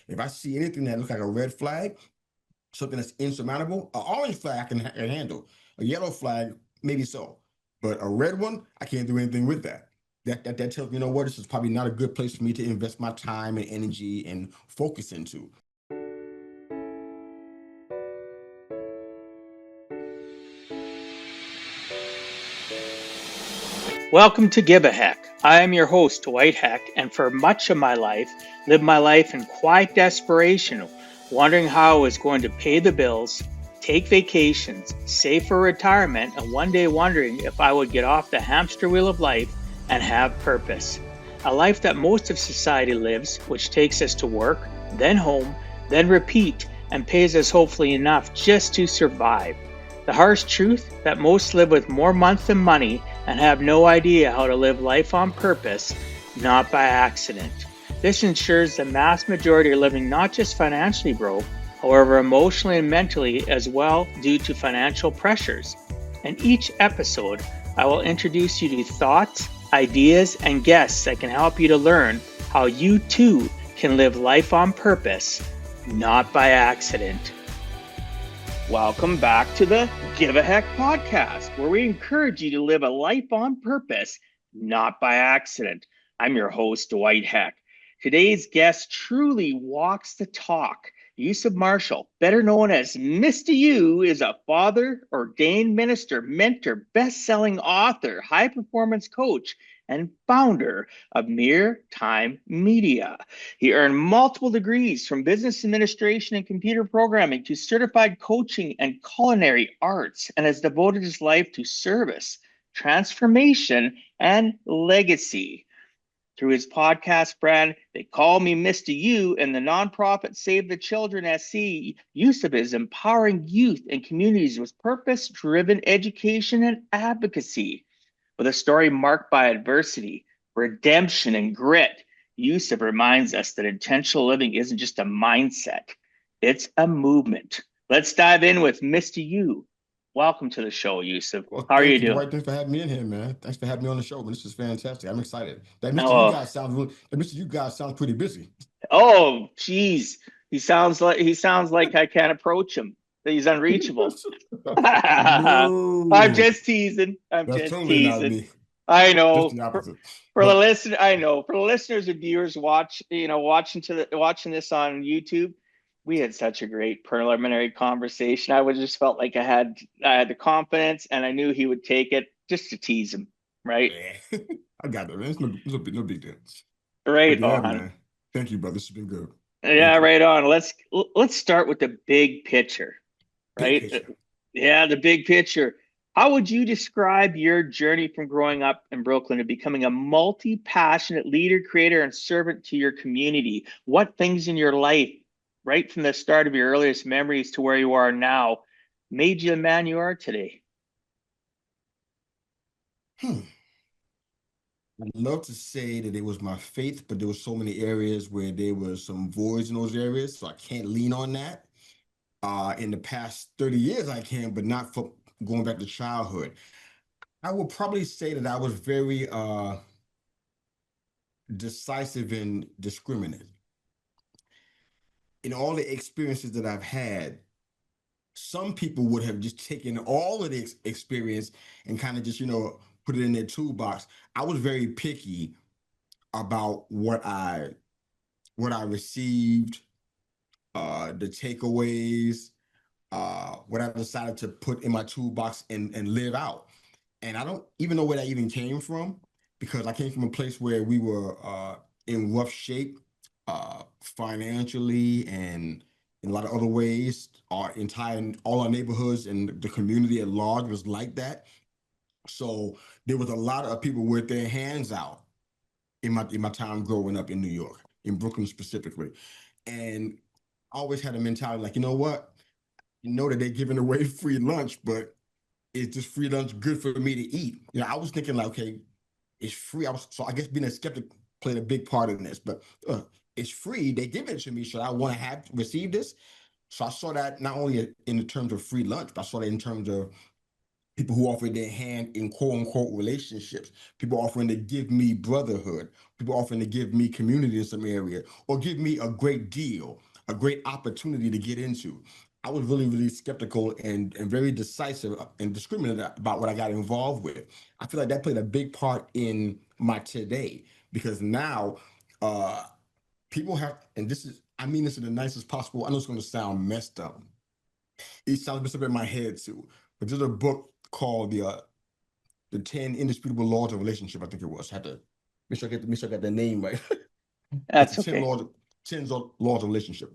If I see anything that looks like a red flag, something that's insurmountable, an orange flag I can handle. A yellow flag, maybe so. But a red one, I can't do anything with that. That tells me, you know what, this is probably not a good place for me to invest my time and energy and focus into. Welcome to Give a Heck. I am your host, Dwight Heck, and for much of my life, lived my life in quiet desperation, wondering how I was going to pay the bills, take vacations, save for retirement, and one day wondering if I would get off the hamster wheel of life and have purpose. A life that most of society lives, which takes us to work, then home, then repeat, and pays us hopefully enough just to survive. The harsh truth that most live with more month than money and have no idea how to live life on purpose, not by accident. This ensures the mass majority are living not just financially broke, however emotionally and mentally as well due to financial pressures. In each episode, I will introduce you to thoughts, ideas, and guests that can help you to learn how you too can live life on purpose, not by accident. Welcome back to the Give a Heck podcast, where we encourage you to live a life on purpose, not by accident. I'm your host, Dwight Heck. Today's guest truly walks the talk. Yusef Marshall, better known as Mista Yu, is a father, ordained minister, mentor, best-selling author, high-performance coach, and founder of Mere Time Media. He earned multiple degrees from business administration and computer programming to certified coaching and culinary arts, and has devoted his life to service, transformation, and legacy. Through his podcast brand, They Call Me Mista Yu, and the nonprofit Save the Children SC, Yusef is empowering youth and communities with purpose-driven education and advocacy. With a story marked by adversity, redemption, and grit, Yusef reminds us that intentional living isn't just a mindset, it's a movement. Let's dive in with Mista Yu. Welcome to the show, Yusef. Well, How are you thank you, doing? Dwight. Thanks for having me in here, man. Thanks for having me on the show, man. This is fantastic. I'm excited. Oh, Mr. You guys sound pretty busy. oh, geez. He sounds like I can't approach him. That he's unreachable. I'm No, just teasing. I'm that's just totally not teasing. me. I Just know. the opposite. For the But listen, I know for the listeners and viewers watching this on YouTube, we had such a great preliminary conversation. I would just felt like I had the confidence, and I knew he would take it just to tease him, right? eh, I got that, man. It's no big deal. But Right yeah, on. man. Thank you, brother. This has been good. Yeah, Thank you. right on. Let's start with the big picture, Big right? picture. Yeah, the big picture. How would you describe your journey from growing up in Brooklyn to becoming a multi-passionate leader, creator, and servant to your community? What things in your life, right from the start of your earliest memories to where you are now, made you the man you are today? Hmm. I'd love to say that it was my faith, but there were so many areas where there was some voids in those areas, so I can't lean on that. In the past 30 years, I can, but not for going back to childhood. I would probably say that I was very decisive and discriminate. In all the experiences that I've had, some people would have just taken all of the experience and kind of just, put it in their toolbox. I was very picky about what I received, the takeaways, what I decided to put in my toolbox and live out. And I don't even know where that even came from because I came from a place where we were in rough shape financially and in a lot of other ways. All our neighborhoods and the community at large was like that. So there was a lot of people with their hands out in my time growing up in New York, in Brooklyn specifically. And I always had a mentality like, you know what? You know that they're giving away free lunch, but is this free lunch good for me to eat? I was thinking like, okay, it's free. So I guess being a skeptic played a big part in this, but it's free. They give it to me. Should I want to receive this? So I saw that not only in the terms of free lunch, but I saw that in terms of people who offer their hand in quote unquote relationships, people offering to give me brotherhood, people offering to give me community in some area, or give me a great deal, a great opportunity to get into. I was really, really skeptical and very decisive and discriminating about what I got involved with. I feel like that played a big part in my today because now people have, and this is, I mean this in the nicest possible, I know it's going to sound messed up. It sounds messed up in my head too, but there's a book called the 10 Indisputable Laws of Relationship, I think it was. I had to make sure I got the name right. It's That's the 10 okay. laws, 10 laws of relationship.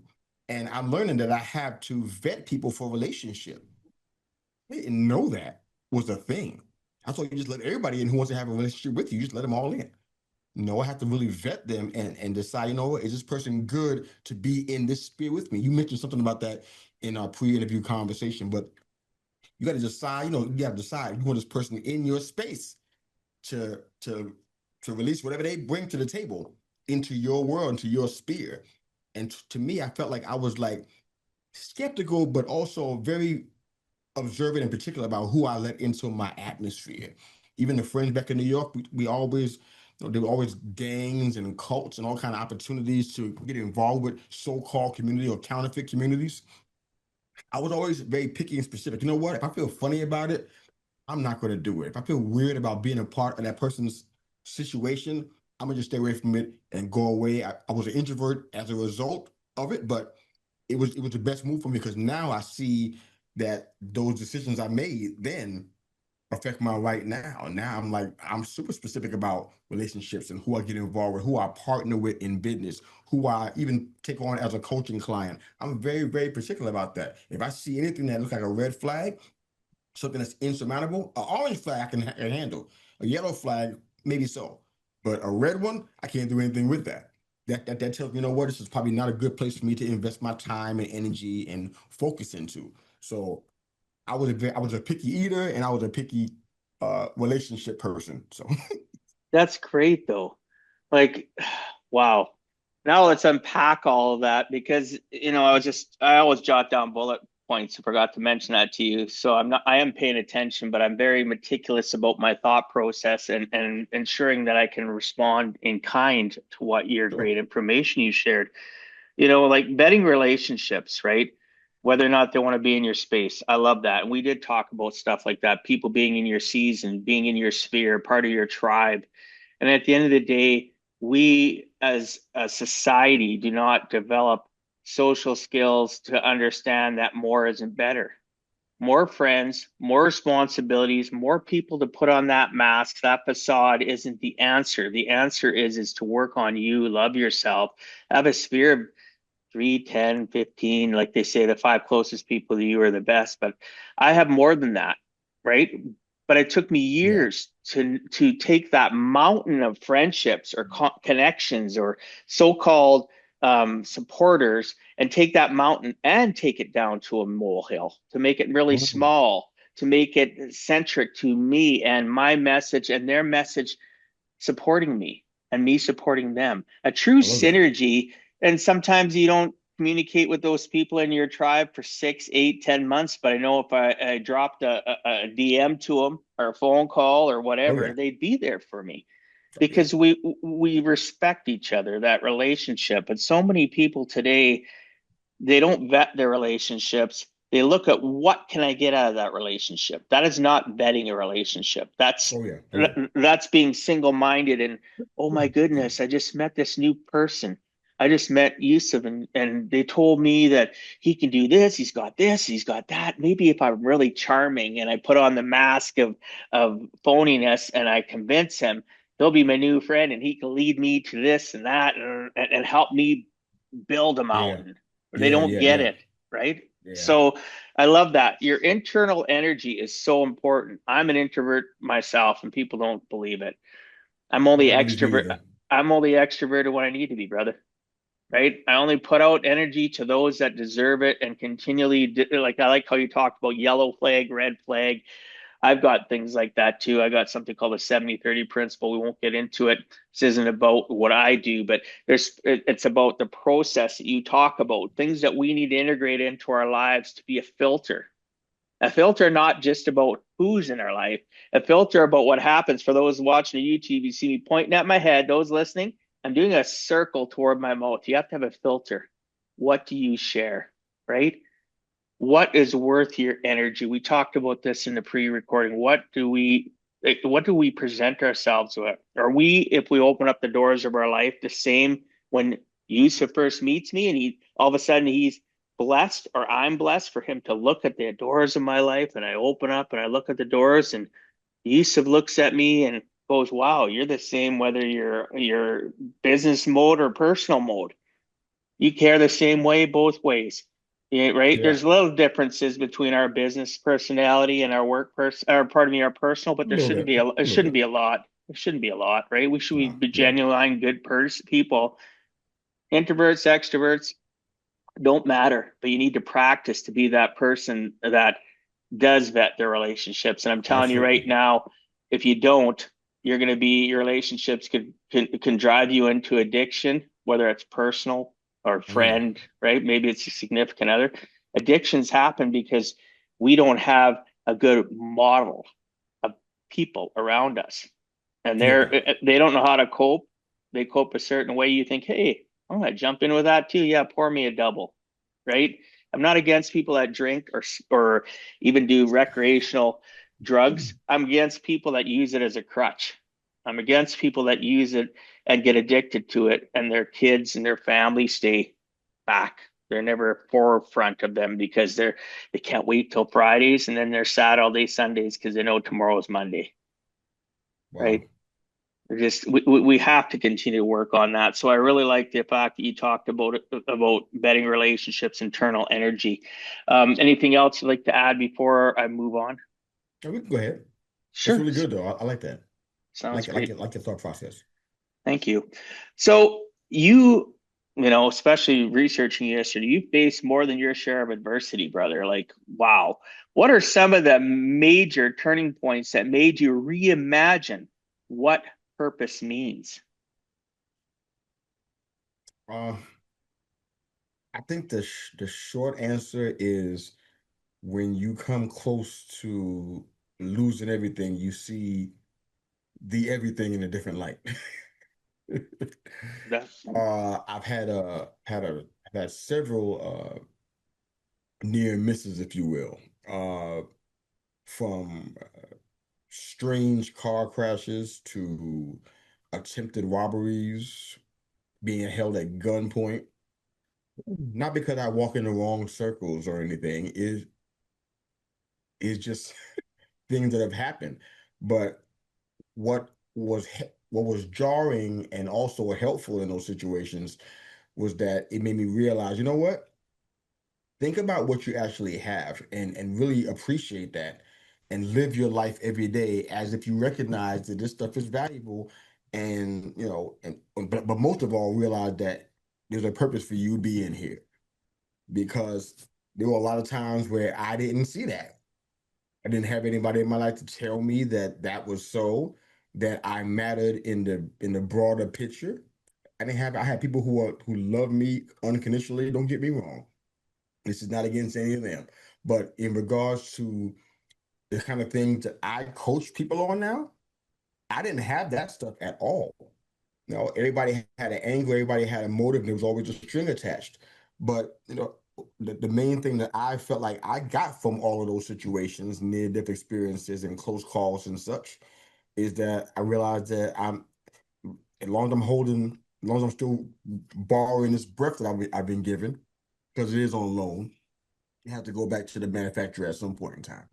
And I'm learning that I have to vet people for relationship. I didn't know that was a thing. I thought you just let everybody in who wants to have a relationship with you, you just let them all in. No, I have to really vet them and decide, you know what, is this person good to be in this sphere with me? You mentioned something about that in our pre-interview conversation, but you got to decide, you know, you have to decide you want this person in your space to to to release whatever they bring to the table into your world, into your sphere. And to me, I felt like I was like skeptical, but also very observant in particular about who I let into my atmosphere. Even the friends back in New York, we always, you know, there were always gangs and cults and all kind of opportunities to get involved with so-called community or counterfeit communities. I was always very picky and specific. You know what? If I feel funny about it, I'm not going to do it. If I feel weird about being a part of that person's situation, I'm gonna just stay away from it and go away. I was an introvert as a result of it, but it was the best move for me because now I see that those decisions I made then affect my right now. Now I'm like I'm super specific about relationships and who I get involved with, who I partner with in business, who I even take on as a coaching client. I'm very, very particular about that. If I see anything that looks like a red flag, something that's insurmountable, an orange flag I can handle. A yellow flag, maybe so. But a red one, I can't do anything with that. That tells me, you know what, this is probably not a good place for me to invest my time and energy and focus into. So I was a picky eater and I was a picky relationship person. So That's great though. Like, wow. Now let's unpack all of that because, I always jot down bullet points. I forgot to mention that to you. So I am paying attention, but I'm very meticulous about my thought process and ensuring that I can respond in kind to what your sure. great information you shared. Like vetting relationships, right? Whether or not they want to be in your space. I love that. And we did talk about stuff like that, people being in your season, being in your sphere, part of your tribe. And at the end of the day, we as a society do not develop social skills to understand that more isn't better. More friends, more responsibilities, more people to put on that mask, that facade isn't the answer. The answer is to work on you, love yourself, have a sphere of 3, 10, 15, like they say, the five closest people to you are the best. But I have more than that, right? But it took me Yeah. years to take that mountain of friendships or connections or so-called supporters and take that mountain and take it down to a molehill, to make it really Mm. small, to make it centric to me and my message and their message supporting me and me supporting them. A true I love that. synergy. And sometimes you don't communicate with those people in your tribe for 6, 8, 10 months. But I know if I dropped a DM to them or a phone call or Oh yeah. whatever, they'd be there for me Oh yeah. because we respect each other, that relationship. But so many people today, they don't vet their relationships. They look at what can I get out of that relationship. That is not vetting a relationship. That's Oh yeah. Oh yeah. that's being single-minded and oh my Yeah. goodness, I just met this new person. I just met Yusuf and they told me that he can do this, he's got that. Maybe if I'm really charming and I put on the mask of phoniness and I convince him, he'll be my new friend and he can lead me to this and that and help me build a Yeah. mountain. They Yeah. don't Yeah. get Yeah. it, right? Yeah. So I love that. Your internal energy is so important. I'm an introvert myself, and people don't believe it. I'm only Nobody believes me extrovert. either. I'm only extroverted when I need to be, brother. Right? I only put out energy to those that deserve it, and continually, like I like how you talked about yellow flag, red flag. I've got things like that too. I got something called the 70-30 principle. We won't get into it. This isn't about what I do, but it's about the process that you talk about, things that we need to integrate into our lives to be a filter, A filter not just about who's in our life, a filter about what happens. For those watching the YouTube, you see me pointing at my head. Those listening, I'm doing a circle toward my mouth. You have to have a filter. What do you share, right? What is worth your energy? We talked about this in the pre-recording. What do we present ourselves with? Are we, if we open up the doors of our life, the same when Yusef first meets me and he all of a sudden he's blessed, or I'm blessed for him to look at the doors of my life, and I open up and I look at the doors, and Yusuf looks at me and goes, wow, you're the same whether you're business mode or personal mode. You care the same way both ways. Yeah, right. Yeah, There's little differences between our business personality and our work person, or pardon me, our personal, but a there little shouldn't bit, be a a it little shouldn't bit. be a lot. It shouldn't be a lot, right? We should No, be yeah, genuine, good people. Introverts, extroverts don't matter, but you need to practice to be that person that does vet their relationships. And I'm telling you right absolutely. now, if you don't, you're going to be your relationships can drive you into addiction, whether it's personal or Mm, friend, right? Maybe it's a significant other. Addictions happen because we don't have a good model of people around us, and yeah, they don't know how to cope. They cope a certain way. You think, hey, I'm gonna jump in with that too. Yeah, pour me a double, right? I'm not against people that drink or even do recreational drugs. I'm against people that use it as a crutch. I'm against people that use it and get addicted to it, and their kids and their family stay back. They're never forefront of them because they can't wait till Fridays, and then they're sad all day Sundays because they know tomorrow is Monday, wow. right? We have to continue to work on that. So I really like the fact that you talked about betting relationships, internal energy. Anything else you'd like to add before I move on? Yeah, we can go ahead. That's Sure. really good though. I like that. Sounds great. Like your thought process. Thank you. So you know, especially researching yesterday, you faced more than your share of adversity, brother. Like, wow. What are some of the major turning points that made you reimagine what purpose means? Uh, I think the short answer is when you come close to losing everything, you see the everything in a different light. That, I've had several near misses, if you will, from strange car crashes to attempted robberies, being held at gunpoint. Not because I walk in the wrong circles or anything. Is just things that have happened. But what what was jarring and also helpful in those situations was that it made me realize, you know what? Think about what you actually have and really appreciate that and live your life every day as if you recognize that this stuff is valuable and but most of all realize that there's a purpose for you being here because there were a lot of times where I didn't see that. I didn't have anybody in my life to tell me that that was so, that I mattered in the broader picture. I had people who love me unconditionally. Don't get me wrong. This is not against any of them. But in regards to the kind of things that I coach people on now, I didn't have that stuff at all. Everybody had an angle, everybody had a motive, and there was always a string attached. But the main thing that I felt like I got from all of those situations, near-death experiences and close calls and such, is that I realized that as long as I'm still borrowing this breath that I've been given, because it is on loan, you have to go back to the manufacturer at some point in time.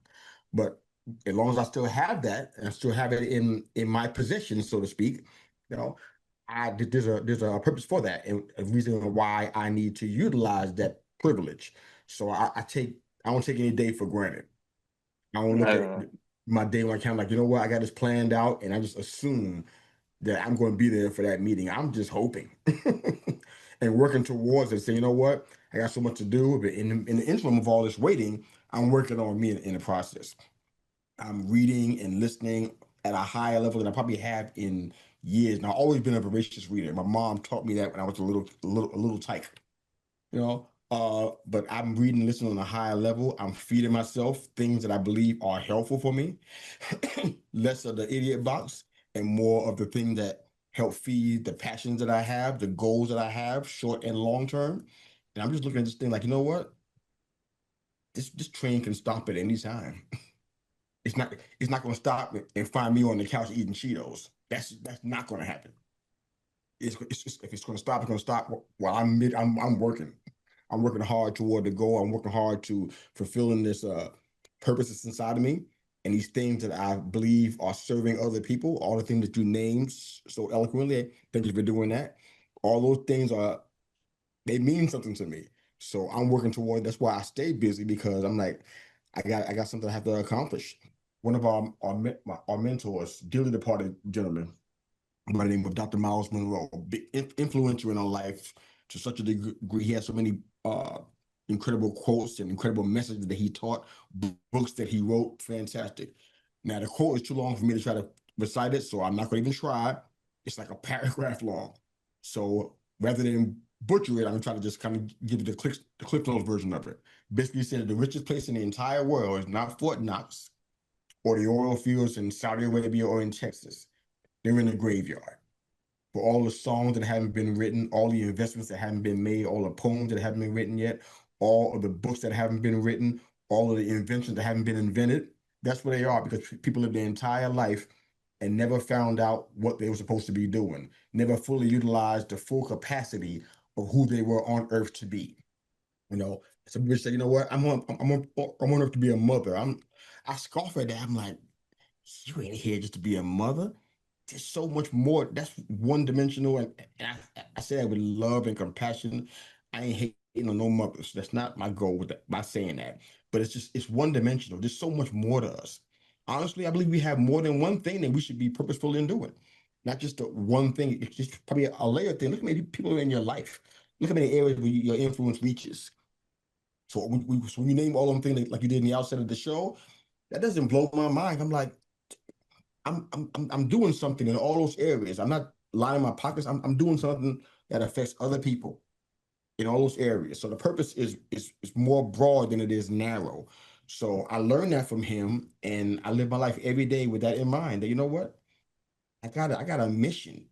But as long as I still have that and I still have it in my possession, so to speak, you know, there's a purpose for that and a reason why I need to utilize that privilege. So I don't take any day for granted. I don't look at uh, my day when I count like, you know what, I got this planned out and I just assume that I'm going to be there for that meeting. I'm just hoping and working towards it. Saying, you know what, I got so much to do, but in the interim of all this waiting, I'm working on me in the process. I'm reading and listening at a higher level than I probably have in years. And I've always been a voracious reader. My mom taught me that when I was a little tyke, you know. But I'm reading, listening on a higher level. I'm feeding myself things that I believe are helpful for me. Less of the idiot box and more of the things that help feed the passions that I have, the goals that I have, short and long term. And I'm just looking at this thing like, you know what? This train can stop at any time. It's not going to stop and find me on the couch eating Cheetos. That's not going to happen. It's just, if it's going to stop, it's going to stop while I'm working. I'm working hard toward the goal. I'm working hard to fulfilling this purpose that's inside of me, and these things that I believe are serving other people. All the things that you named so eloquently. Thank you for doing that. All those things are they mean something to me. So I'm working toward. That's why I stay busy because I'm like, I got something I have to accomplish. One of our mentors, dearly departed gentleman by the name of Dr. Miles Monroe, big influential in our life to such a degree. He has so many incredible quotes and incredible messages that he taught, books that he wrote, fantastic. Now, the quote is too long for me to try to recite it, so I'm not going to even try. It's like a paragraph long. So rather than butcher it, I'm going to try to just kind of give you the Cliff Notes version of it. Basically, said the richest place in the entire world is not Fort Knox or the oil fields in Saudi Arabia or in Texas. They're in the graveyard for all the songs that haven't been written, all the investments that haven't been made, all the poems that haven't been written yet, all of the books that haven't been written, all of the inventions that haven't been invented. That's where they are because people live their entire life and never found out what they were supposed to be doing, never fully utilized the full capacity of who they were on earth to be. You know, some people say, you know what, I'm on earth to be a mother. I scoff at that. I'm like, you ain't here just to be a mother. There's so much more. That's one dimensional. And I say that with love and compassion. I ain't hating on no mothers. That's not my goal with that, by saying that. But it's one dimensional. There's so much more to us. Honestly, I believe we have more than one thing that we should be purposeful in doing. Not just the one thing. It's just probably a layer thing. Look at many people in your life. Look at many areas where your influence reaches. So when you name all them things like you did in the outset of the show, that doesn't blow my mind. I'm like, I'm doing something in all those areas. I'm not lining my pockets. I'm doing something that affects other people in all those areas. So the purpose is more broad than it is narrow. So I learned that from him, and I live my life every day with that in mind. That you know what, I got a mission,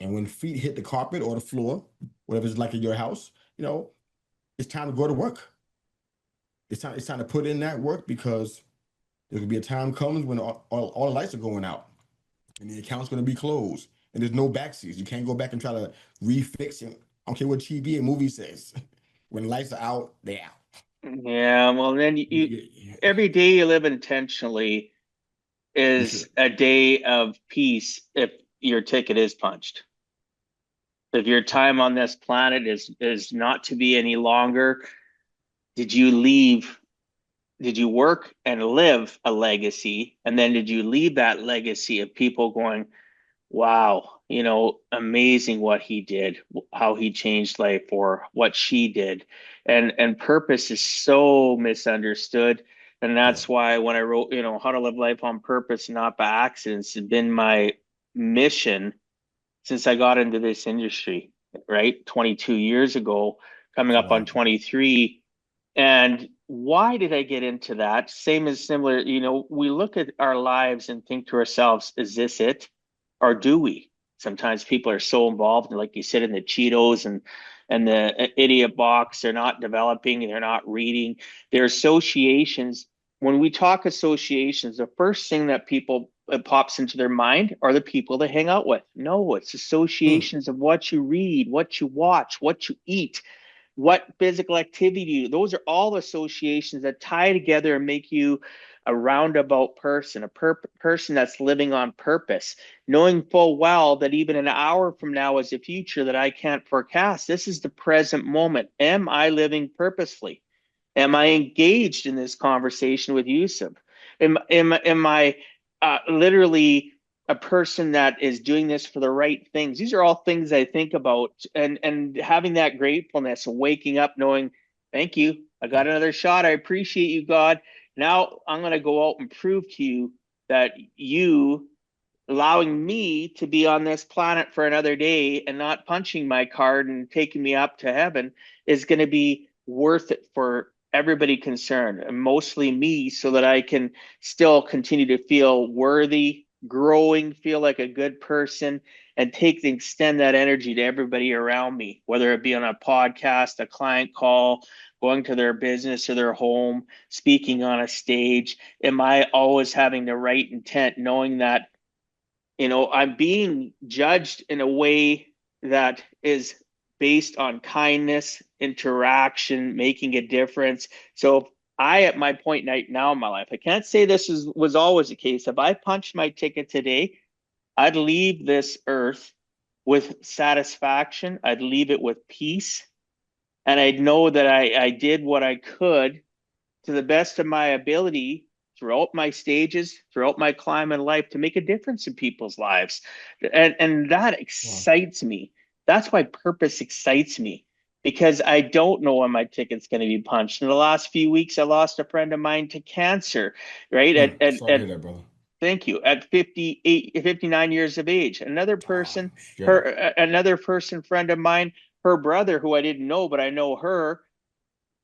and when feet hit the carpet or the floor, whatever it's like in your house, it's time to go to work. It's time to put in that work because there will be a time comes when all the lights are going out and the account's going to be closed and there's no backseats. You can't go back and try to refix it. I don't care what TV and movie says. When the lights are out, they're out. Yeah, well, then every day you live intentionally You is should. a day of peace if your ticket is punched. If your time on this planet is not to be any longer, did you leave, did you work and live a legacy? And then did you leave that legacy of people going, wow, amazing what he did, how he changed life, or what she did. And purpose is so misunderstood. And Yeah. that's why when I wrote, How to Live Life on Purpose, Not by Accidents, it's been my mission since I got into this industry, right? 22 years ago, coming up on Wow. 23. And why did I get into that? Same as similar, we look at our lives and think to ourselves, is this it? Or do we? Sometimes people are so involved, like you said, in the Cheetos and the idiot box. They're not developing, they're not reading. Their associations. When we talk associations, the first thing that people it pops into their mind are the people they hang out with. No, it's Mm, associations of what you read, what you watch, what you eat, what physical activity you do. Those are all associations that tie together and make you a roundabout person, a person that's living on purpose, knowing full well that even an hour from now is a future that I can't forecast. This is the present moment. Am I living purposefully? Am I engaged in this conversation with Yusuf? Am I literally a person that is doing this for the right things? These are all things I think about, and having that gratefulness and waking up knowing, thank you, I got another shot. I appreciate you, God. Now I'm going to go out and prove to you that you allowing me to be on this planet for another day and not punching my card and taking me up to heaven is going to be worth it for everybody concerned, and mostly me, so that I can still continue to feel worthy, growing, feel like a good person, and extend that energy to everybody around me, whether it be on a podcast, a client call, going to their business or their home, speaking on a stage. Am I always having the right intent, knowing that, I'm being judged in a way that is based on kindness, interaction, making a difference. So I, at my point right now in my life, I can't say was always the case. If I punched my ticket today, I'd leave this earth with satisfaction. I'd leave it with peace. And I'd know that I did what I could to the best of my ability throughout my stages, throughout my climb in life, to make a difference in people's lives. And that Wow. excites me. That's why purpose excites me, because I don't know when my ticket's going to be punched. In the last few weeks, I lost a friend of mine to cancer, right? Sorry to hear that, brother. Thank you. At 58, 59 years of age. Ah, shit. Another person, friend of mine, her brother, who I didn't know, but I know her,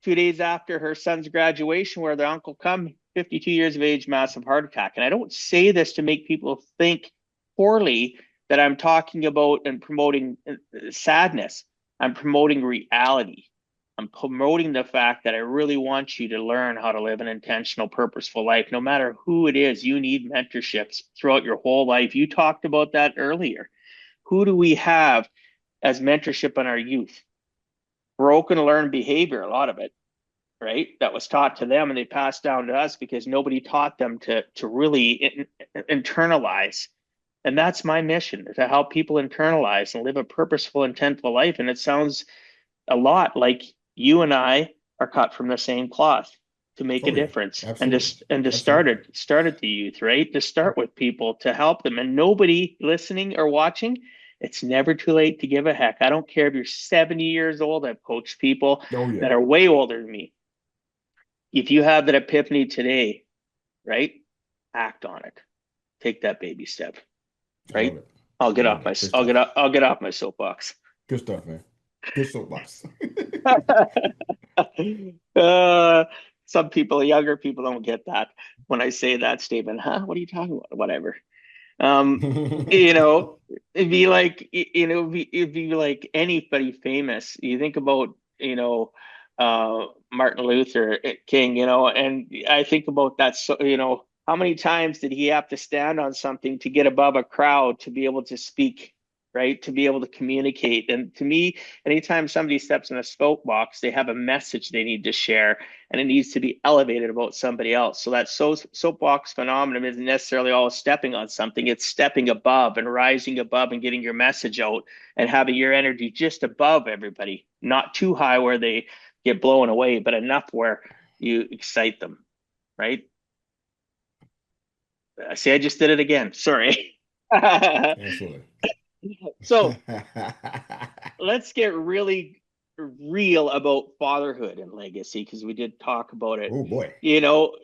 2 days after her son's graduation, where the uncle come, 52 years of age, massive heart attack. And I don't say this to make people think poorly, that I'm talking about and promoting sadness. I'm promoting reality. I'm promoting the fact that I really want you to learn how to live an intentional, purposeful life. No matter who it is, you need mentorships throughout your whole life. You talked about that earlier. Who do we have as mentorship in our youth? Broken learned behavior, a lot of it, right? That was taught to them, and they passed down to us because nobody taught them to really internalize. And that's my mission, to help people internalize and live a purposeful, intentful life. And it sounds a lot like you and I are cut from the same cloth to make a Oh yeah, difference, absolutely, and to absolutely. start at the youth, right? To start with people, to help them. And nobody listening or watching, it's never too late to give a heck. I don't care if you're 70 years old. I've coached people Oh yeah, that are way older than me. If you have that epiphany today, right? Act on it. Take that baby step, I love right? it. I love it. Good stuff. I'll get off my soapbox. Good stuff, man. Good soapbox. uh, some people, younger people, don't get that when I say that statement. Huh? What are you talking about? Whatever. Um, you know, it'd be like anybody famous. You think about, Martin Luther King, and I think about that. So, how many times did he have to stand on something to get above a crowd to be able to speak, right? To be able to communicate. And to me, anytime somebody steps in a soapbox, they have a message they need to share, and it needs to be elevated about somebody else. So that soapbox phenomenon isn't necessarily always stepping on something. It's stepping above and rising above and getting your message out and having your energy just above everybody, not too high where they get blown away, but enough where you excite them, right? See, I just did it again. Sorry. Absolutely. So let's get really real about fatherhood and legacy, because we did talk about it. Oh boy. You know,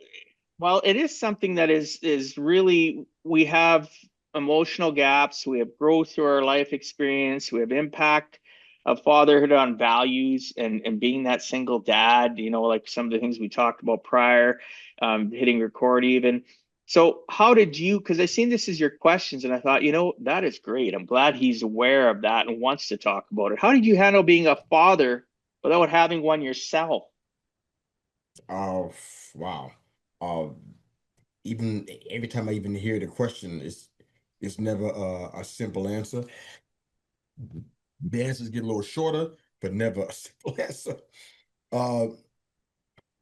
Well, it is something that is really, we have emotional gaps, we have growth through our life experience, we have impact of fatherhood on values and being that single dad, like some of the things we talked about prior, hitting record even. So how did you, because I seen this as your questions and I thought, that is great. I'm glad he's aware of that and wants to talk about it. How did you handle being a father without having one yourself? Oh wow. Uh, even every time I even hear the question, it's never a simple answer. The answers get a little shorter, but never a simple answer. Uh,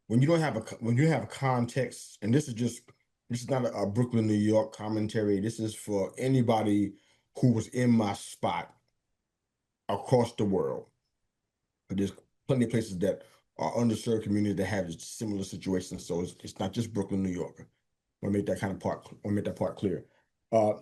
when you don't have when you have context, and this is not a Brooklyn, New York commentary. This is for anybody who was in my spot across the world. But there's plenty of places that are underserved communities that have similar situations. So it's not just Brooklyn, New York. I want to make that kind of part. I want to make that part clear. Uh,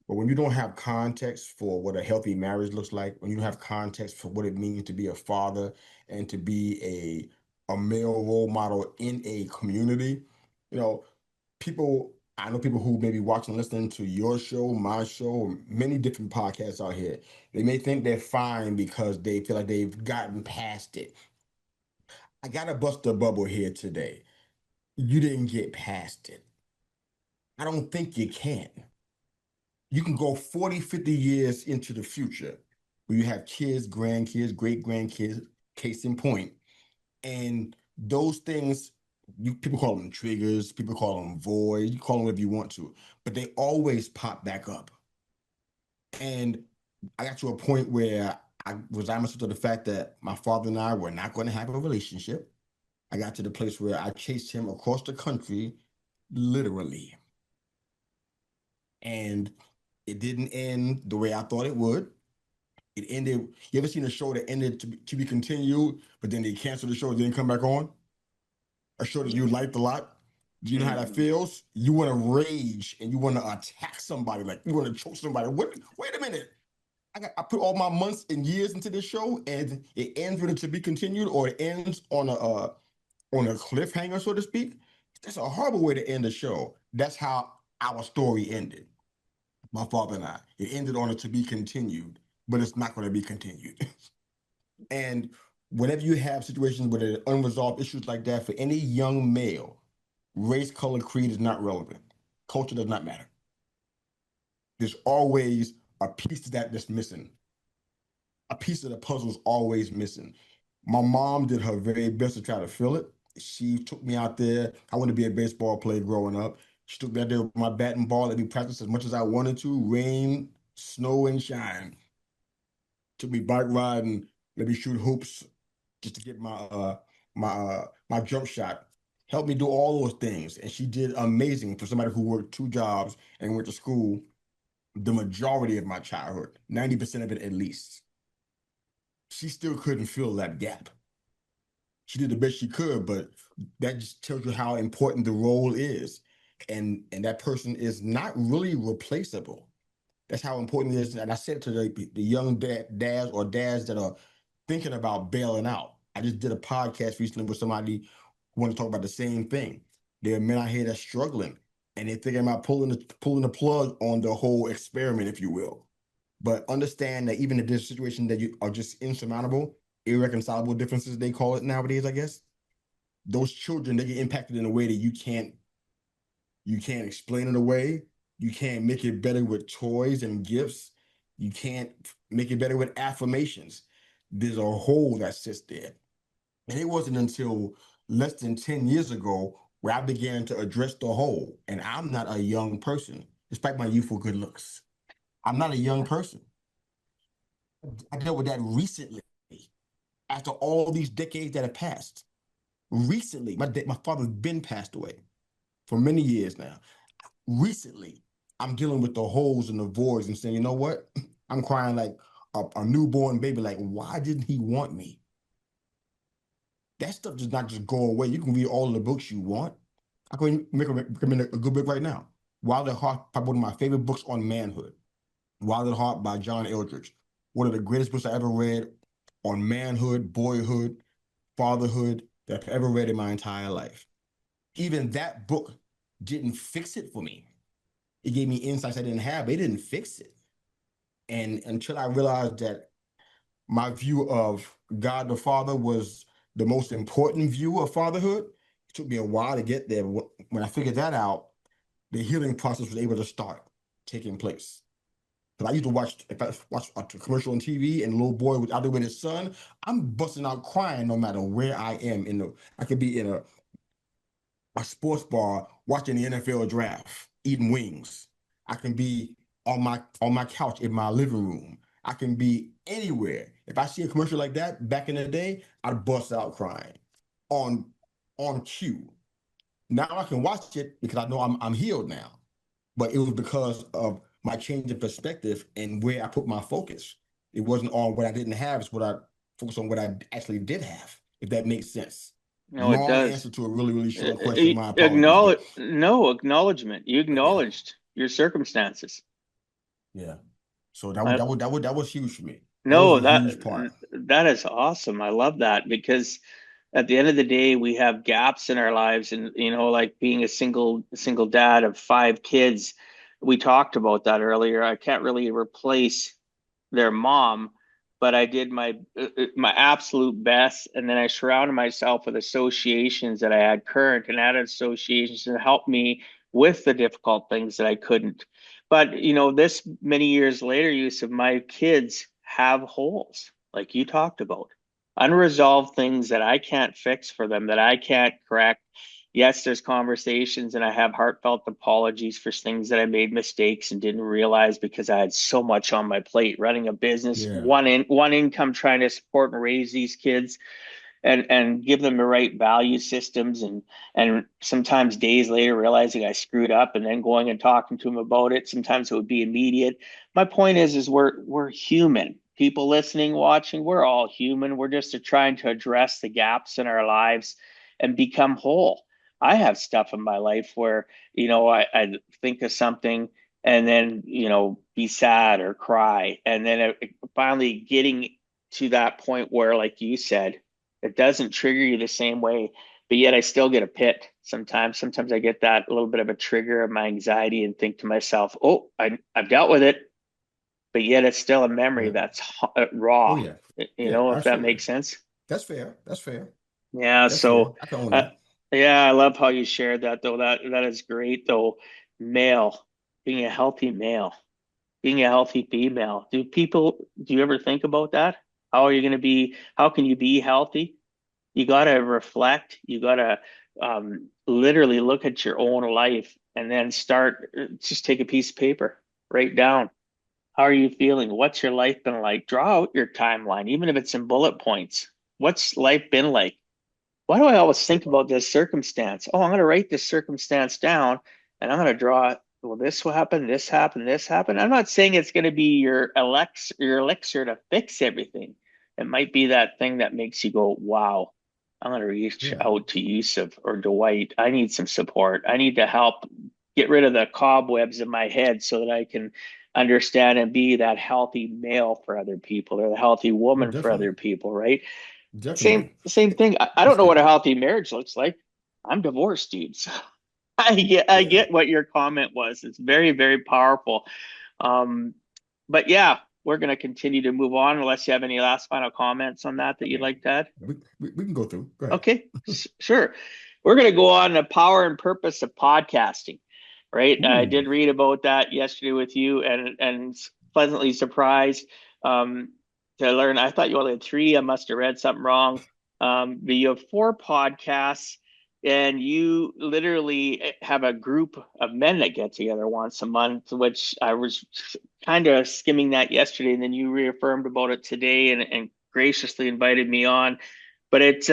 but when you don't have context for what a healthy marriage looks like, when you don't have context for what it means to be a father and to be a male role model in a community, you know, people. I know people who may be watching, listening to your show, my show, many different podcasts out here. They may think they're fine because they feel like they've gotten past it. I gotta bust a bubble here today. You didn't get past it. I don't think you can. You can go 40, 50 years into the future where you have kids, grandkids, great grandkids, case in point. And those things, people call them triggers, people call them voids, you call them whatever you want to, but they always pop back up. And I got to a point where I resigned myself to the fact that my father and I were not going to have a relationship. I got to the place where I chased him across the country, literally. And it didn't end the way I thought it would. It ended. You ever seen a show that ended to be continued, but then they canceled the show and didn't come back on? A show that you liked a lot. Do you know how that Mm-hmm. feels? You want to rage and you want to attack somebody, like you want to choke somebody. Wait a minute. I put all my months and years into this show, and it ends with it to be continued, or it ends on a cliffhanger, so to speak. That's a horrible way to end a show. That's how our story ended. My father and I. It ended on a to be continued, but it's not going to be continued. And whenever you have situations where there are unresolved issues like that, for any young male, race, color, creed is not relevant. Culture does not matter. There's always a piece of that that's missing. A piece of the puzzle is always missing. My mom did her very best to try to fill it. She took me out there. I wanted to be a baseball player growing up. She took me out there with my bat and ball. Let me practice as much as I wanted to, rain, snow, and shine. Took me bike riding, let me shoot hoops just to get my jump shot. Helped me do all those things. And she did amazing for somebody who worked two jobs and went to school the majority of my childhood, 90% of it at least. She still couldn't fill that gap. She did the best she could, but that just tells you how important the role is. And that person is not really replaceable. That's how important it is. And I said to the young dads or dads that are thinking about bailing out. I just did a podcast recently with somebody who wanted to talk about the same thing. There are men out here that's struggling and they're thinking about pulling the plug on the whole experiment, if you will. But understand that even if there's situations that you are just insurmountable, irreconcilable differences, they call it nowadays, I guess, those children, they get impacted in a way that you can't explain it away. You can't make it better with toys and gifts. You can't make it better with affirmations. There's a hole that sits there. And it wasn't until less than 10 years ago where I began to address the hole. And I'm not a young person, despite my youthful good looks. I'm not a young person. I dealt with that recently after all these decades that have passed. Recently, my father's been passed away for many years now. Recently, I'm dealing with the holes and the voids and saying, you know what? I'm crying like a newborn baby. Like, why didn't he want me? That stuff does not just go away. You can read all of the books you want. I can recommend a good book right now. Wild at Heart, probably one of my favorite books on manhood. Wild at Heart by John Eldridge. One of the greatest books I ever read on manhood, boyhood, fatherhood that I've ever read in my entire life. Even that book didn't fix it for me. It gave me insights I didn't have, but it didn't fix it. And until I realized that my view of God the Father was the most important view of fatherhood, it took me a while to get there. When I figured that out, the healing process was able to start taking place. Because I used to watch, if I watch a commercial on TV and the little boy was out there with his son, I'm busting out crying no matter where I am. I could be in a sports bar watching the NFL draft, eating wings. I can be on my couch in my living room. I can be anywhere. If I see a commercial like that back in the day, I'd bust out crying on on cue. Now I can watch it because I know I'm healed now. But it was because of my change in perspective and where I put my focus. It wasn't on what I didn't have, it's what I focused on what I actually did have, if that makes sense. No, it Long does. answer to a really, really short question. My apologies, but Acknowledge, no acknowledgement. You yeah, acknowledged your circumstances. yeah. So that would I, that would that would that was huge for me. That was no, a huge part. that is awesome. I love that because at the end of the day, we have gaps in our lives, and like being a single dad of five kids. We talked about that earlier. I can't really replace their mom, but I did my absolute best, and then I surrounded myself with associations that I had current and added associations that helped me with the difficult things that I couldn't. But this many years later, Yusuf, my kids have holes, like you talked about, unresolved things that I can't fix for them, that I can't correct. Yes, there's conversations, and I have heartfelt apologies for things that I made mistakes and didn't realize because I had so much on my plate running a business, Yeah. one income, trying to support and raise these kids and give them the right value systems, and sometimes days later realizing I screwed up and then going and talking to them about it. Sometimes it would be immediate. My point is we're human. People listening, watching, we're all human. We're just trying to address the gaps in our lives and become whole. I have stuff in my life where, I think of something and then, be sad or cry. And then finally getting to that point where, like you said, it doesn't trigger you the same way, but yet I still get a pit sometimes. Sometimes I get that little bit of a trigger of my anxiety and think to myself, oh, I've dealt with it, but yet it's still a memory Yeah. that's Oh raw, yeah. Yeah, if that absolutely. makes sense. That's fair. That's fair. Yeah. That's fair. So, I can own uh, that. yeah, I love how you shared that though. That is great though. Male, being a healthy male, being a healthy female. Do you ever think about that? How can you be healthy? You got to reflect. You got to literally look at your own life and then just take a piece of paper, write down. How are you feeling? What's your life been like? Draw out your timeline, even if it's in bullet points. What's life been like? Why do I always think about this circumstance? Oh, I'm going to write this circumstance down and I'm going to draw it. Well, this will happen, this happened, this happened. I'm not saying it's going to be your elixir to fix everything. It might be that thing that makes you go, wow, I'm going to reach Yeah, out to Yusuf or Dwight. I need some support. I need to help get rid of the cobwebs in my head so that I can understand and be that healthy male for other people or the healthy oh, woman for definitely. other people, right? Same Definitely. same thing. I That's don't know what key. a healthy marriage looks like. I'm divorced, dude. So I Yeah. get what your comment was. It's very, very powerful. Um, but yeah, we're gonna continue to move on unless you have any last final comments on that you'd Yeah. like to add. We can go through. Go ahead. Okay, sure. We're gonna go on the power and purpose of podcasting, right? I Ooh. did read about that yesterday with you and pleasantly surprised um, to learn. I thought you only had three. I must have read something wrong. But you have four podcasts, and you literally have a group of men that get together once a month, which I was kind of skimming that yesterday, and then you reaffirmed about it today and graciously invited me on. But it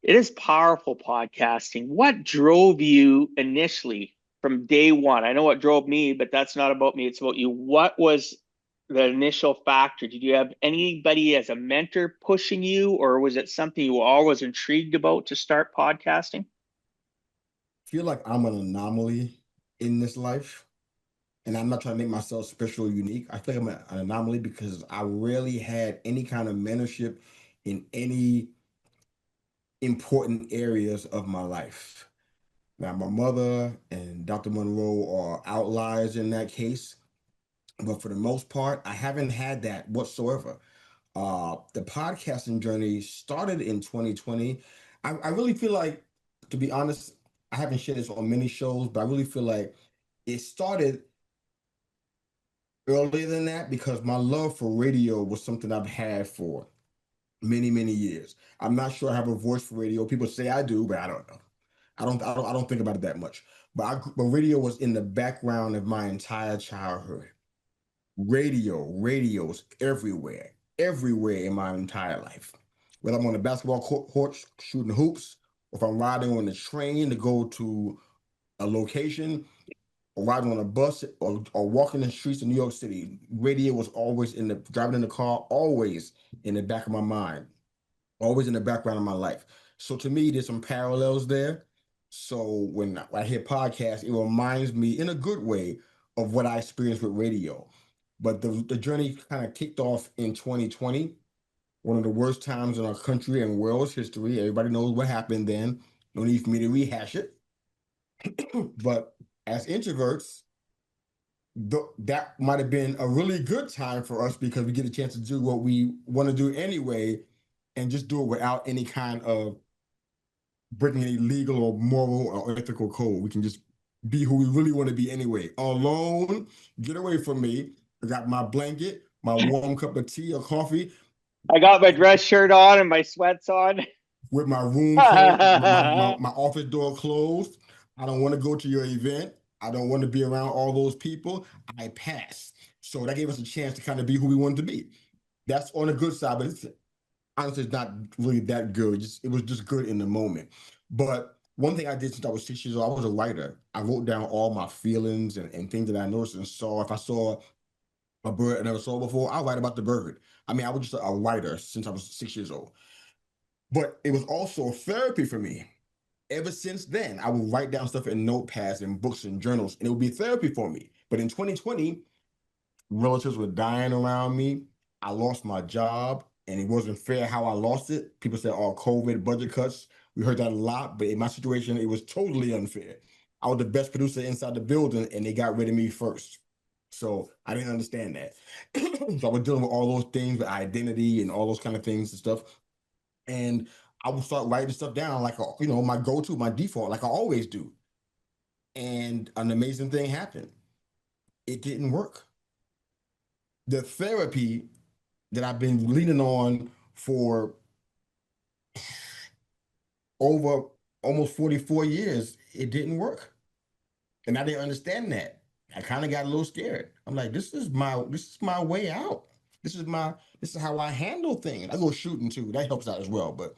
is powerful podcasting. What drove you initially from day one? I know what drove me, but that's not about me. It's about you. What was the initial factor? Did you have anybody as a mentor pushing you, or was it something you were always intrigued about to start podcasting? Feel like I'm an anomaly in this life. And I'm not trying to make myself special or unique. I feel like an anomaly because I rarely had any kind of mentorship in any important areas of my life. Now, my mother and Dr. Monroe are outliers in that case, but for the most part, I haven't had that whatsoever. The podcasting journey started in 2020. I really feel like, to be honest, I haven't shared this on many shows, but I really feel like it started earlier than that because my love for radio was something I've had for many, many years. I'm not sure I have a voice for radio. People say I do, but I don't know. I don't think about it that much. But radio was in the background of my entire childhood. Radios everywhere, everywhere in my entire life. Whether I'm on the basketball court shooting hoops, or if I'm riding on the train to go to a location, or riding on a bus, or walking the streets of New York City, radio was always driving in the car, always in the back of my mind, always in the background of my life. So to me, there's some parallels there. So when I hear podcasts, it reminds me in a good way of what I experienced with radio. But the journey kind of kicked off in 2020, one of the worst times in our country and world's history. Everybody knows what happened then. No need for me to rehash it. But as introverts, that might have been a really good time for us because we get a chance to do what we want to do anyway and just do it without any kind of breaking any legal or moral or ethical code. We can just be who we really want to be anyway. Alone, get away from me. I got my blanket, my warm cup of tea or coffee, I got my dress shirt on and my sweats on. with my room closed, my office door closed. I don't want to go to your event. I don't want to be around all those people. I pass. So that gave us a chance to kind of be who we wanted to be. That's on the good side, but honestly, it's not really that good. It was just good in the moment. But one thing I did since I was 6 years old, I was a writer. I wrote down all my feelings and things that I noticed and saw. If I saw a bird I never saw before, I'll write about the bird. I mean, I was just a writer since I was 6 years old. But it was also therapy for me. Ever since then, I would write down stuff in notepads and books and journals, and it would be therapy for me. But in 2020, relatives were dying around me. I lost my job, and it wasn't fair how I lost it. People said, "Oh, COVID, budget cuts." We heard that a lot, but in my situation, it was totally unfair. I was the best producer inside the building, and they got rid of me first. So I didn't understand that. So I was dealing with all those things, with identity and all those kind of things and stuff. And I would start writing stuff down like my go-to, my default, like I always do. And an amazing thing happened. It didn't work. The therapy that I've been leaning on for over almost 44 years, it didn't work. And I didn't understand that. I kind of got a little scared. I'm like, this is my way out. This is how I handle things. I go shooting too. That helps out as well. But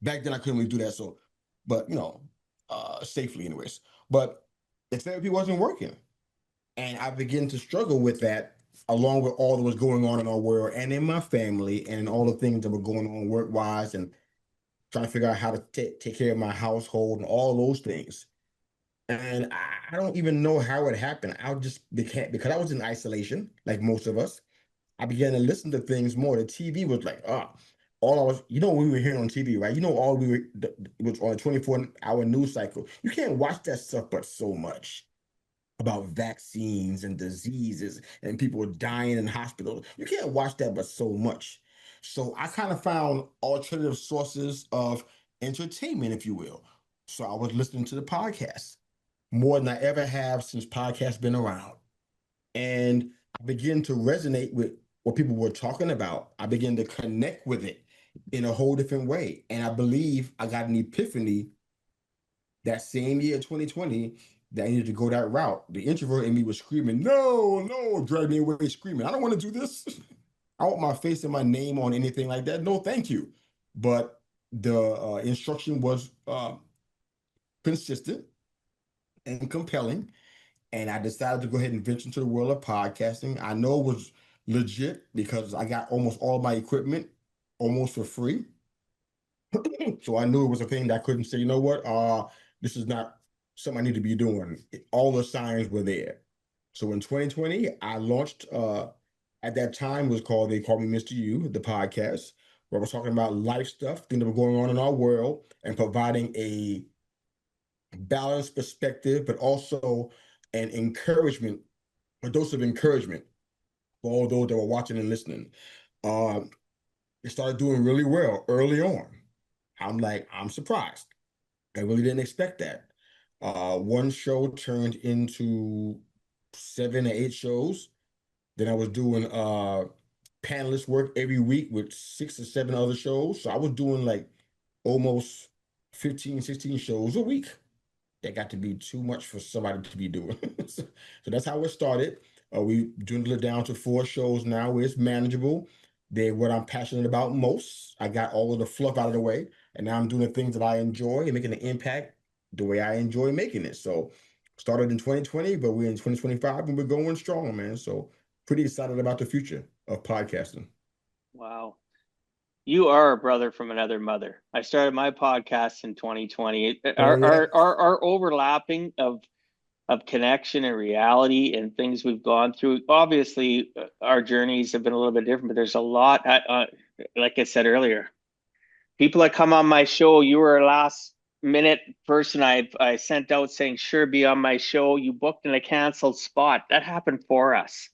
back then I couldn't really do that. So, but safely anyways. But the therapy wasn't working. And I began to struggle with that along with all that was going on in our world and in my family and all the things that were going on work wise and trying to figure out how to take care of my household and all those things. And I don't even know how it happened. I just became, because I was in isolation, like most of us, I began to listen to things more. The TV was like, all I was, we were hearing on TV, right? All we were, it was on a 24-hour news cycle. You can't watch that stuff but so much about vaccines and diseases and people dying in hospitals. You can't watch that but so much. So I kind of found alternative sources of entertainment, if you will. So I was listening to the podcast more than I ever have since podcasts been around. And I began to resonate with what people were talking about. I began to connect with it in a whole different way. And I believe I got an epiphany that same year, 2020, that I needed to go that route. The introvert in me was screaming, no, no, drag me away screaming. I don't want to do this. I want my face and my name on anything like that. No, thank you. But the instruction was consistent and compelling. And I decided to go ahead and venture into the world of podcasting. I know it was legit because I got almost all my equipment almost for free. So I knew it was a thing that I couldn't say, you know what, this is not something I need to be doing. All the signs were there. So in 2020, I launched, at that time was called, they called me Mr. Yu, the podcast, where I was talking about life stuff, things that were going on in our world, and providing a balanced perspective, but also an encouragement, a dose of encouragement for all those that were watching and listening. Um, it started doing really well early on. I'm surprised. I really didn't expect that. One show turned into 7 or 8 shows. Then I was doing panelist work every week with 6 or 7 other shows. So I was doing like almost 15, 16 shows a week. That got to be too much for somebody to be doing. So that's how it started. We dwindled it down to 4 shows now where it's manageable. They're what I'm passionate about most. I got all of the fluff out of the way, and now I'm doing the things that I enjoy and making an impact the way I enjoy making it. So started in 2020, but we're in 2025 and we're going strong, man. So pretty excited about the future of podcasting. Wow. You are a brother from another mother. I started my podcast in 2020. Oh yeah. Our overlapping of connection and reality and things we've gone through. Obviously, our journeys have been a little bit different, but there's a lot. Like I said earlier, people that come on my show, you were last minute person I sent out saying, sure, be on my show. You booked in a canceled spot. That happened for us,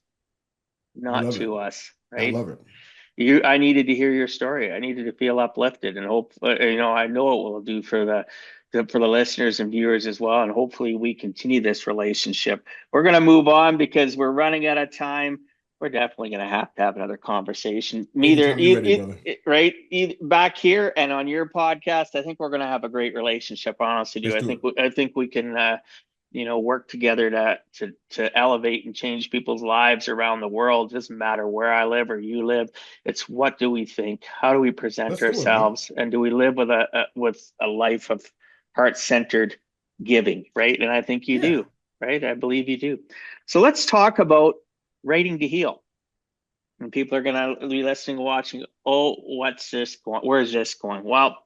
I not love it. to us, I right? love it. I needed to hear your story. I needed to feel uplifted, and hope, I know it will do for for the listeners and viewers as well. And hopefully we continue this relationship. We're going to move on because we're running out of time. We're definitely going to have another conversation. Anytime you're ready, brother. Right, back here and on your podcast. I think we're going to have a great relationship. I honestly do. Let's do it. I think we can work together to elevate and change people's lives around the world. It doesn't matter where I live or you live. It's what do we think? How do we present Let's do it, man. ourselves? And do we live with a life of heart-centered giving, right? And I think you Yeah. do, right? I believe you do. So let's talk about writing to heal. And people are going to be listening and watching. Oh, what's this going? Where is this going? Well,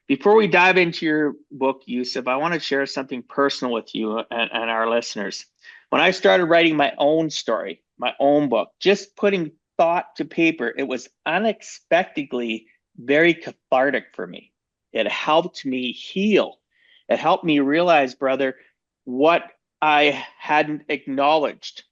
before we dive into your book, Yusef, I want to share something personal with you and our listeners. When I started writing my own story, my own book, just putting thought to paper, it was unexpectedly very cathartic for me. It helped me heal. It helped me realize, brother, what I hadn't acknowledged,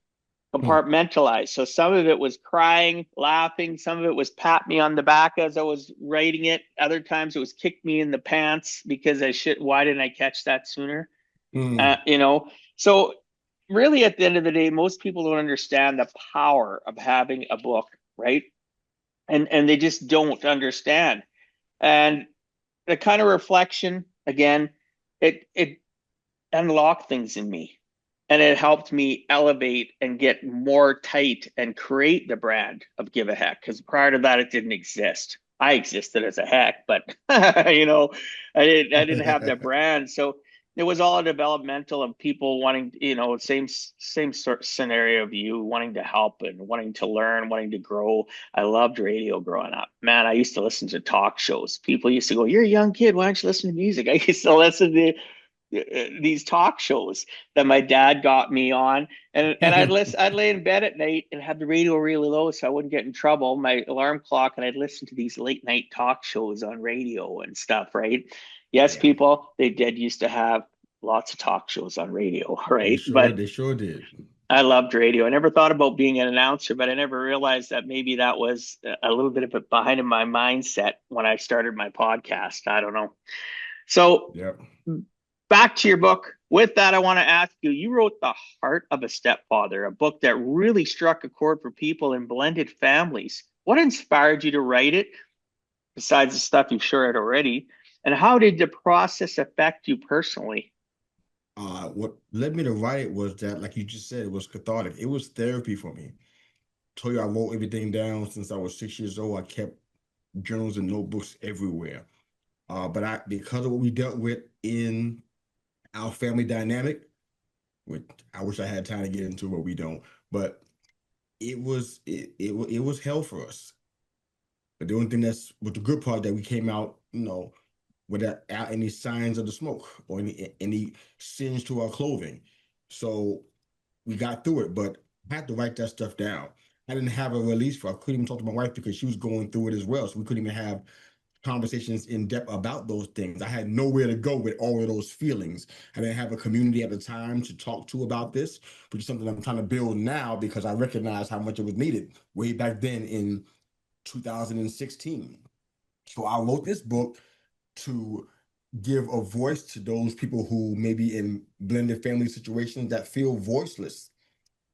Hmm. compartmentalized. So some of it was crying, laughing. Some of it was pat me on the back as I was writing it. Other times it was kick me in the pants because why didn't I catch that sooner? Hmm. So really at the end of the day, most people don't understand the power of having a book, right? And they just don't understand. And the kind of reflection, again, it unlocked things in me, and it helped me elevate and get more tight and create the brand of Give a Heck, because prior to that it didn't exist. I existed as a heck, but I didn't have that brand. So it was all a developmental of people wanting, same sort of scenario of you wanting to help and wanting to learn, wanting to grow. I loved radio growing up. Man, I used to listen to talk shows. People used to go, "You're a young kid, why don't you listen to music?" I used to listen to these talk shows that my dad got me on, and I'd lay in bed at night and have the radio really low so I wouldn't get in trouble, my alarm clock, and I'd listen to these late night talk shows on radio and stuff, right? Yes, Yeah. people, they did used to have lots of talk shows on radio, They right? sure, But they sure did. I loved radio. I never thought about being an announcer, but I never realized that maybe that was a little bit of it behind in my mindset when I started my podcast. I don't know. So Yep. back to your book. With that, I want to ask you, you wrote The Heart of a Stepfather, a book that really struck a chord for people in blended families. What inspired you to write it, besides the stuff you've shared already? And how did the process affect you personally? What led me to write it was that, like you just said, it was cathartic. It was therapy for me. Told you I wrote everything down since I was 6 years old. I kept journals and notebooks everywhere. But because of what we dealt with in our family dynamic, which I wish I had time to get into, but we don't. But it was hell for us. But the only thing that's with the good part that we came out, without any signs of the smoke or any singe to our clothing. So we got through it, but I had to write that stuff down. I didn't have a release for it. I couldn't even talk to my wife because she was going through it as well. So we couldn't even have conversations in depth about those things. I had nowhere to go with all of those feelings. I didn't have a community at the time to talk to about this, which is something I'm trying to build now because I recognize how much it was needed way back then in 2016. So I wrote this book to give a voice to those people who may be in blended family situations that feel voiceless,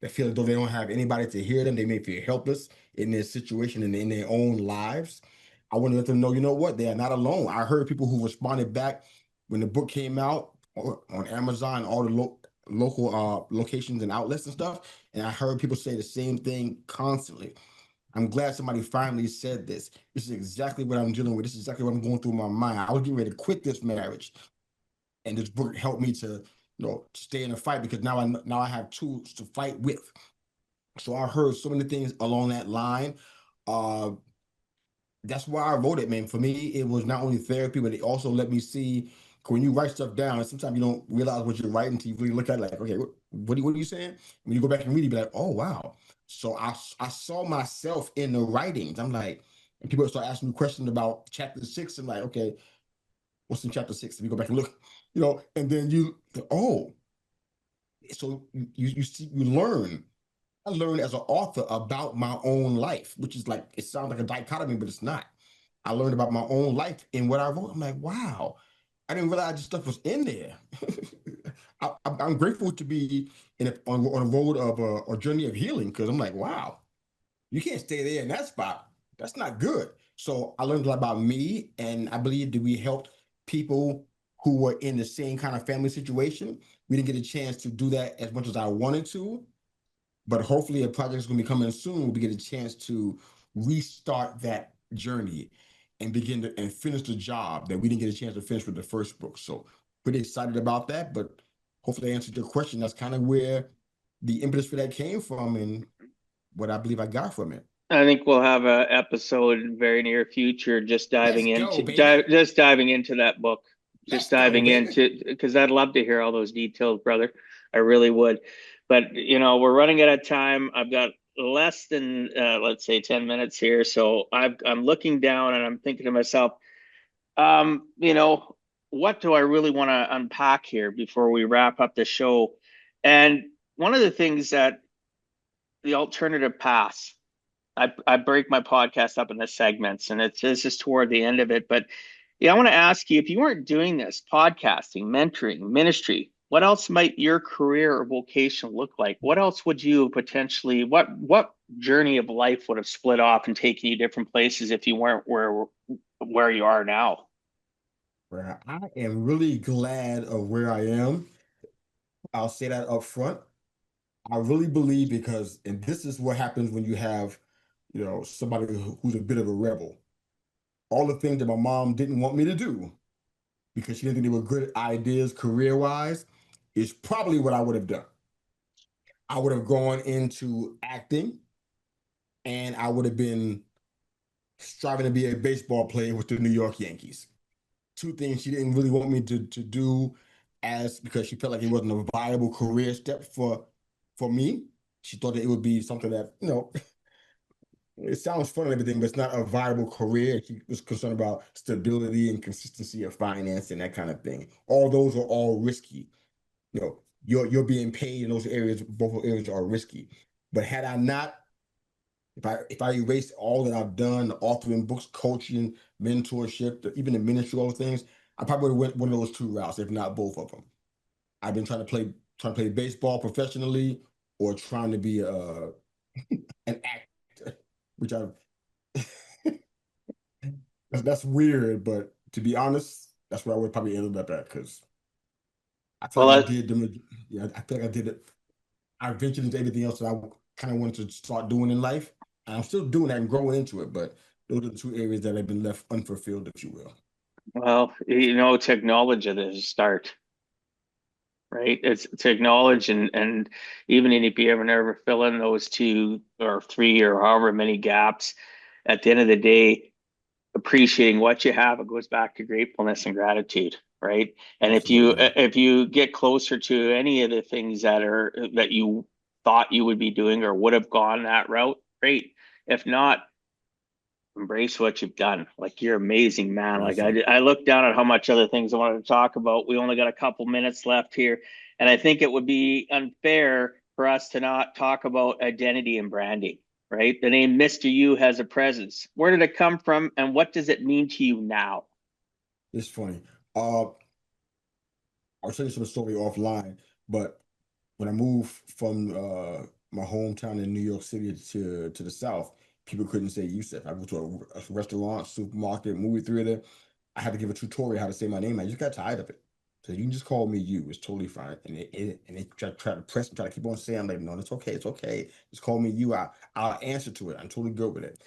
that feel as though they don't have anybody to hear them. They may feel helpless in their situation and in their own lives. I want to let them know, you know what, they are not alone. I heard people who responded back when the book came out on Amazon, all the local locations and outlets and stuff. And I heard people say the same thing constantly. I'm glad somebody finally said this. This is exactly what I'm dealing with. This is exactly what I'm going through my mind. I was getting ready to quit this marriage, and this book helped me to, stay in a fight because now I have tools to fight with. So I heard so many things along that line. Uh, that's why I wrote it, man. For me, it was not only therapy, but it also let me see when you write stuff down. Sometimes you don't realize what you're writing until you really look at it like, okay, what are you saying? When you go back and read it, be like, oh wow. So I saw myself in the writings. I'm like, and people start asking me questions about chapter 6. I'm like, okay, what's in chapter 6? Let me go back and look, you know, and then you, oh, so you learn. I learned as an author about my own life, which is like, it sounds like a dichotomy, but it's not. I learned about my own life in what I wrote. I'm like, wow, I didn't realize this stuff was in there. I'm grateful to be on a road of a journey of healing, because I'm like, wow, you can't stay there in that spot. That's not good. So I learned a lot about me, and I believe that we helped people who were in the same kind of family situation. We didn't get a chance to do that as much as I wanted to, but hopefully a project is going to be coming soon. We get a chance to restart that journey and begin to and finish the job that we didn't get a chance to finish with the first book. So pretty excited about that, but hopefully I answered your question. That's kind of where the impetus for that came from and what I believe I got from it. I think we'll have a episode in very near future just Let's go, baby. diving into that book, just Let's go, diving baby. into, because I'd love to hear all those details, brother. I really would. But we're running out of time. I've got less than let's say 10 minutes here, so I'm looking down and I'm thinking to myself, you know, what do I really want to unpack here before we wrap up the show? And one of the things that the alternative paths. I break my podcast up into segments, and this is toward the end of it. But yeah, I want to ask you, if you weren't doing this podcasting, mentoring, ministry, what else might your career or vocation look like? What else would you potentially, what journey of life would have split off and taken you different places if you weren't where you are now? Well, I am really glad of where I am. I'll say that up front. I really believe because, and this is what happens when you have, you know, somebody who's a bit of a rebel. All the things that my mom didn't want me to do because she didn't think they were good ideas career wise is probably what I would have done. I would have gone into acting and I would have been striving to be a baseball player with the New York Yankees. Two things she didn't really want me to do as because she felt like it wasn't a viable career step for me. She thought that it would be something that, you know, it sounds fun and everything, but it's not a viable career. She was concerned about stability and consistency of finance and that kind of thing. All those are all risky. You know, you're being paid in those areas, both areas are risky. But had I not, if I erase all that I've done, the authoring books, coaching, mentorship, even the ministry, all those things, I probably would have went one of those two routes, if not both of them. I've been trying to play baseball professionally or trying to be an actor, which I've that's weird, but to be honest, that's where I would probably end up at because I feel Well, like I that, did the yeah, I feel like I did it. I ventured into everything else that I kind of wanted to start doing in life. And I'm still doing that and growing into it, but those are the two areas that have been left unfulfilled, if you will. well, to acknowledge it is a start, right? It's to acknowledge, and even if you ever fill in those two or three or however many gaps, at the end of the day, appreciating what you have, it goes back to gratefulness and gratitude, right? And Absolutely. if you get closer to any of the things that you thought you would be doing or would have gone that route, great. If not, embrace what you've done. Like, you're amazing, man. Like, Listen, I looked down at how much other things I wanted to talk about. We only got a couple minutes left here, and I think it would be unfair for us to not talk about identity and branding. Right? The name Mr. Yu has a presence. Where did it come from, and what does it mean to you now? it's funny. I'll tell you some story offline, but when I moved from my hometown in New York City to the South, people couldn't say Yusef. I go to a restaurant, supermarket, movie theater. I had to give a tutorial how to say my name. I just got tired of it. So you can just call me you. It's totally fine. And they try to press me, try to keep on saying, I'm like, no, it's okay. It's okay. Just call me you. I'll answer to it. I'm totally good with it.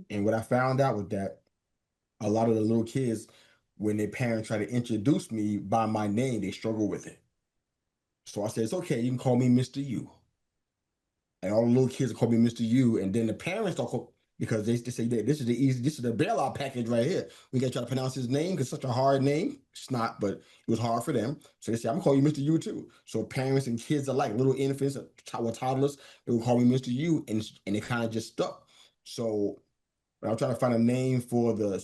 And what I found out was that a lot of the little kids, when their parents try to introduce me by my name, they struggle with it. So I said, it's okay. You can call me Mr. You. And all the little kids call me Mr. U. And then the parents don't call because they say that this is the bailout package right here. We gotta try to pronounce his name because it's such a hard name. It's not, but it was hard for them. So they say, I'm gonna call you Mr. U too. So parents and kids alike, little infants or toddlers, they would call me Mr. U, and it kind of just stuck. So When I was trying to find a name for the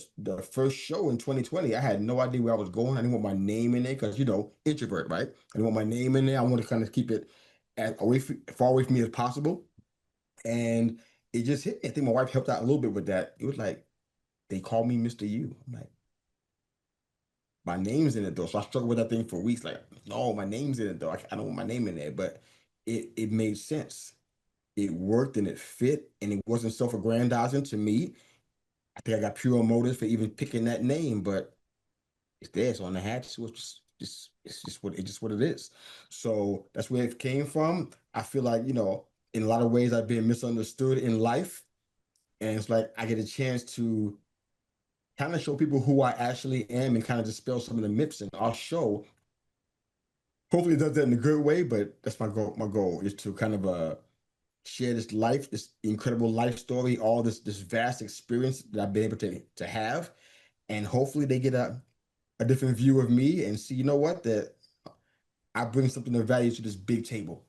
first show in 2020, I had no idea where I was going. I didn't want my name in there because, introvert, right? I didn't want my name in there. I want to kind of keep it far away from me as possible. And it just hit me. I think my wife helped out a little bit with that. It was like, they call me Mr. Yu. I'm like, my name's in it though. So I struggled with that thing for weeks. Like, no, my name's in it though. I don't want my name in there. But it made sense. It worked and it fit, and it wasn't self-aggrandizing to me. I think I got pure motives for even picking that name, but it's there. It's on the hat. It's just what it is. So that's where it came from. I feel like, in a lot of ways I've been misunderstood in life. And it's like I get a chance to kind of show people who I actually am and kind of dispel some of the myths in our show. Hopefully it does that in a good way, but that's my goal. My goal is to kind of share this life, this incredible life story, all this vast experience that I've been able to have. And hopefully they get a different view of me and see, that I bring something of value to this big table,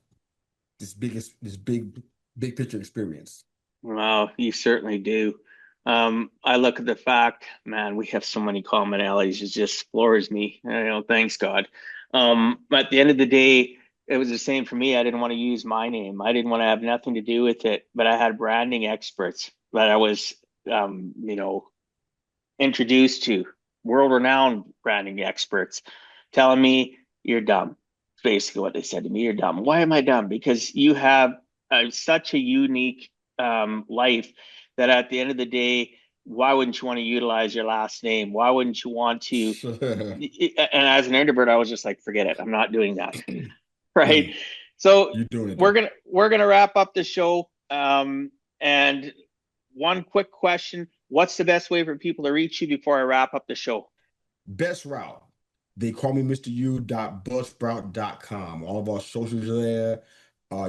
this big picture experience. Wow, you certainly do. I look at the fact, man, we have so many commonalities. It just floors me. Thanks God. At the end of the day, it was the same for me. I didn't want to use my name. I didn't want to have nothing to do with it. But I had branding experts that I was, introduced to, world-renowned branding experts, telling me you're dumb. Basically, what they said to me, you're dumb. Why am I dumb? Because you have such a unique life that at the end of the day, why wouldn't you want to utilize your last name? Why wouldn't you want to? And as an introvert, I was just like, forget it. I'm not doing that. Right. So you're doing it. We're gonna wrap up the show. And one quick question: what's the best way for people to reach you before I wrap up the show? Best route. They call me Mr. U.buzzsprout.com. All of our socials are there.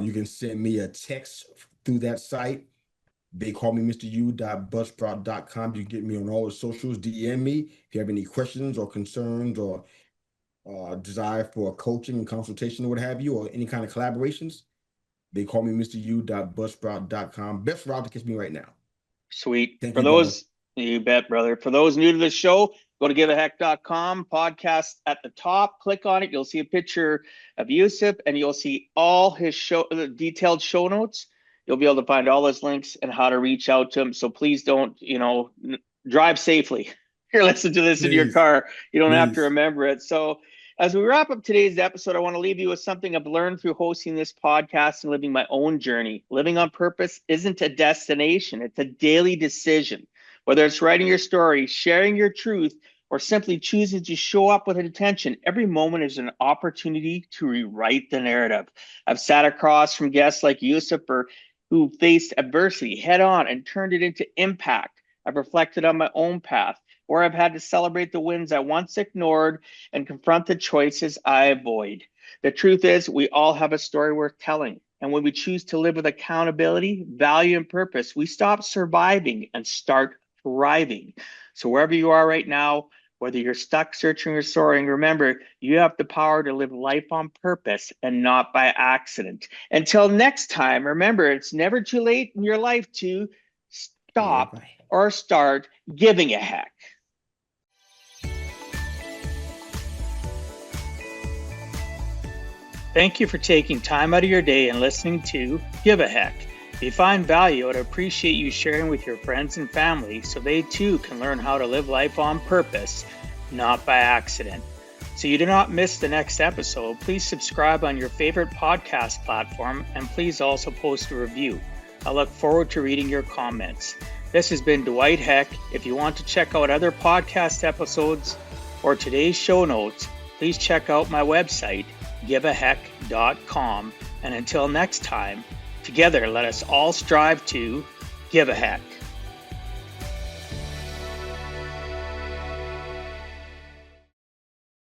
You can send me a text through that site. They call me Mr. U.buzzsprout.com. You can get me on all the socials. DM me if you have any questions or concerns or desire for coaching and consultation or what have you, or any kind of collaborations. They call me Mr. U.buzzsprout.com. Best route to catch me right now. Sweet. Thank For you, those, brother. you bet, brother. For those new to the show, go to giveaheck.com, podcast at the top, click on it. You'll see a picture of Yusef and you'll see all his detailed show notes. You'll be able to find all his links and how to reach out to him. So please don't, drive safely. You're listening to this in your car. You don't have to remember it. So as we wrap up today's episode, I want to leave you with something I've learned through hosting this podcast and living my own journey. Living on purpose isn't a destination. It's a daily decision. Whether it's writing your story, sharing your truth, or simply choosing to show up with intention, every moment is an opportunity to rewrite the narrative. I've sat across from guests like Yusef, who faced adversity head on and turned it into impact. I've reflected on my own path, or I've had to celebrate the wins I once ignored and confront the choices I avoid. The truth is, we all have a story worth telling. And when we choose to live with accountability, value, and purpose, we stop surviving and start thriving. So wherever you are right now, whether you're stuck, searching, or soaring, remember, you have the power to live life on purpose and not by accident. Until next time, remember, it's never too late in your life to stop or start giving a heck. Thank you for taking time out of your day and listening to Give a Heck. If you find value, I'd appreciate you sharing with your friends and family so they too can learn how to live life on purpose, not by accident. So you do not miss the next episode, please subscribe on your favorite podcast platform and please also post a review. I look forward to reading your comments. This has been Dwight Heck. If you want to check out other podcast episodes or today's show notes, please check out my website, giveaheck.com. And until next time, together let us all strive to give a heck.